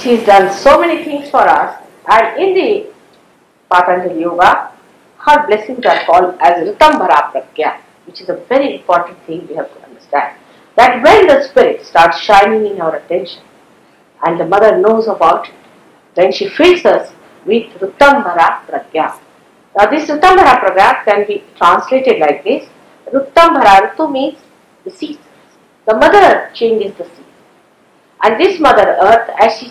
She's done so many things for us, and in the Patanjali Yoga, her blessings are called as Ritambhara Pragya, which is a very important thing we have to understand. That when the spirit starts shining in our attention, and the mother knows about it, then she fills us with Ritambhara Pragya. Now this Ritambhara Pragya can be translated like this. Ritambhara, Ritu means the seasons. The mother changes the seasons. And this Mother Earth, as she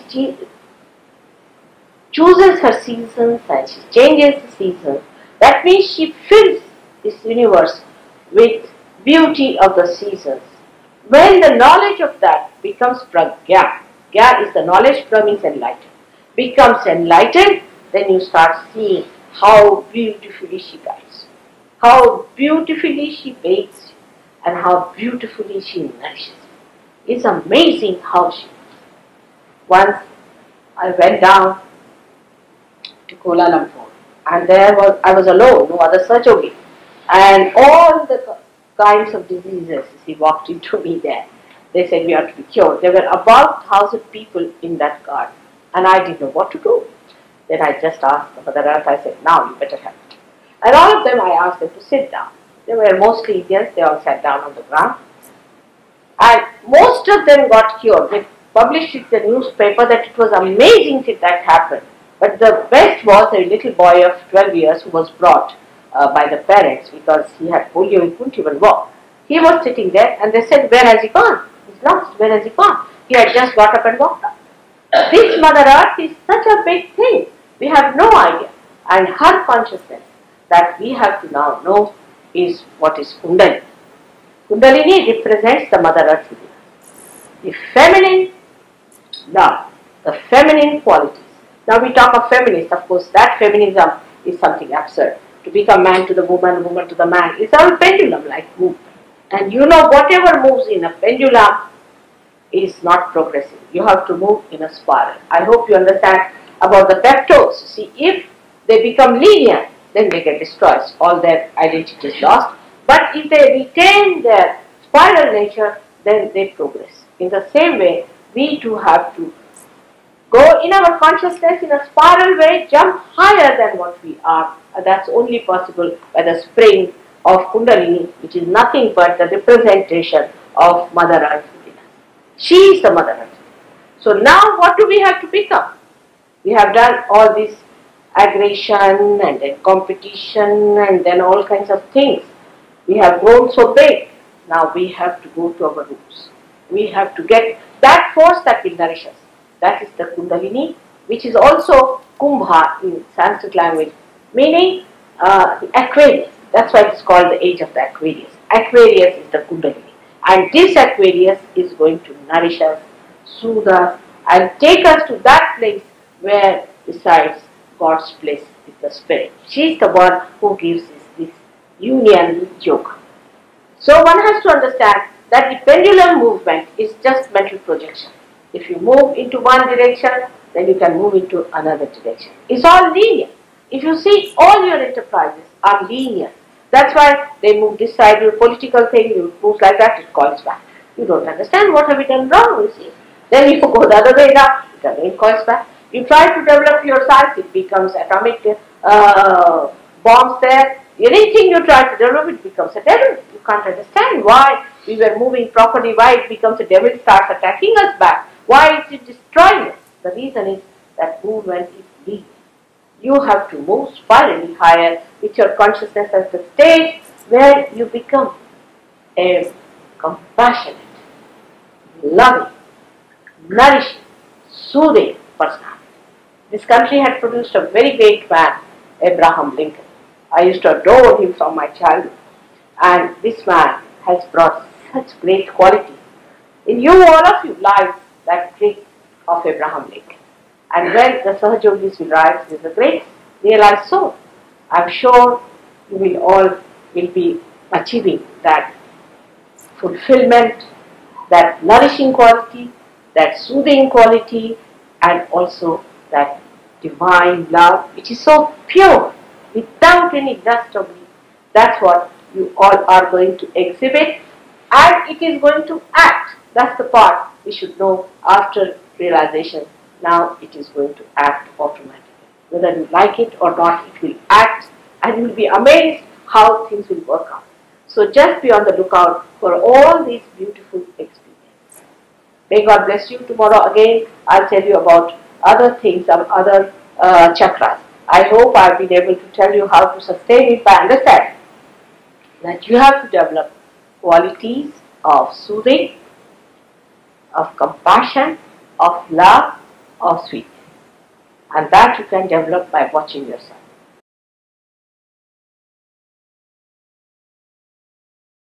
chooses her seasons and she changes the seasons, that means she fills this universe with beauty of the seasons. When the knowledge of that becomes Pragya, Gya is the knowledge, Pra means enlightened, becomes enlightened, then you start seeing how beautifully she guides, how beautifully she bathes, and how beautifully she nourishes. It's amazing how she. Once I went down to Kuala Lumpur, and I was alone, no other Sahaja, and all the kinds of diseases, she walked into me there. They said we have to be cured. There were about 1,000 people in that garden, and I didn't know what to do. Then I just asked the Mother Earth, I said, now you better help. And all of them, I asked them to sit down. They were mostly Indians, they all sat down on the ground. And most of them got cured. They published it in the newspaper that it was amazing that happened. But the best was a little boy of 12 years who was brought by the parents because he had polio, he couldn't even walk. He was sitting there and they said, where has he gone? He's lost, where has he gone? He had just got up and walked up. This Mother Earth is such a big thing. We have no idea. And her consciousness that we have to now know is what is Kundalini. Kundalini represents the Mother Earth within us. The feminine love, the feminine qualities. Now we talk of feminists, of course that feminism is something absurd. To become man to the woman, woman to the man, it's all pendulum-like movement. And you know whatever moves in a pendulum is not progressive. You have to move in a spiral. I hope you understand about the peptones. See, if they become linear, then they get destroyed. All their identity is lost. But if they retain their spiral nature, then they progress. In the same way, we too have to go in our consciousness in a spiral way, jump higher than what we are. And that's only possible by the spring of Kundalini, which is nothing but the representation of Mother Earth within us. She is the Mother Earth. So now what do we have to become? We have done all this aggression and then competition and then all kinds of things. We have grown so big. Now we have to go to our roots. We have to get that force that will nourish us. That is the Kundalini, which is also Kumbha in Sanskrit language, meaning the Aquarius. That's why it's called the Age of the Aquarius. Aquarius is the Kundalini. And this Aquarius is going to nourish us, soothe us, and take us to that place where resides God's place with the Spirit. She is the one who gives us this union with Yoga. So one has to understand that the pendulum movement is just mental projection. If you move into one direction, then you can move into another direction. It's all linear. If you see, all your enterprises are linear. That's why they move this side, your political thing, you move like that, it coils back. You don't understand what have you done wrong, you see. Then you go the other way now, it again coils back. You try to develop your science, it becomes atomic bombs there. Anything you try to develop, it becomes a devil. You can't understand why we were moving properly, why it becomes a devil, starts attacking us back. Why is it destroying us? The reason is that movement is linear. You have to move spirally higher with your consciousness at the stage where you become a compassionate, loving, nourishing, soothing personality. This country had produced a very great man, Abraham Lincoln. I used to adore him from my childhood. And this man has brought such great quality. In you, all of you, lies that trait of Abraham Lincoln. And when the Sahajogis will rise with the great realized soul, I'm sure you will all be achieving that fulfillment, that nourishing quality, that soothing quality, and also that divine love, which is so pure, without any dust or bleed. That's what you all are going to exhibit, and it is going to act. That's the part we should know after realization, now it is going to act automatically. Whether you like it or not, it will act, and you will be amazed how things will work out. So just be on the lookout for all these beautiful experiences. May God bless you. Tomorrow again I'll tell you about other things, other chakras. I hope I've been able to tell you how to sustain it by understanding that you have to develop qualities of soothing, of compassion, of love, of sweetness. And that you can develop by watching yourself.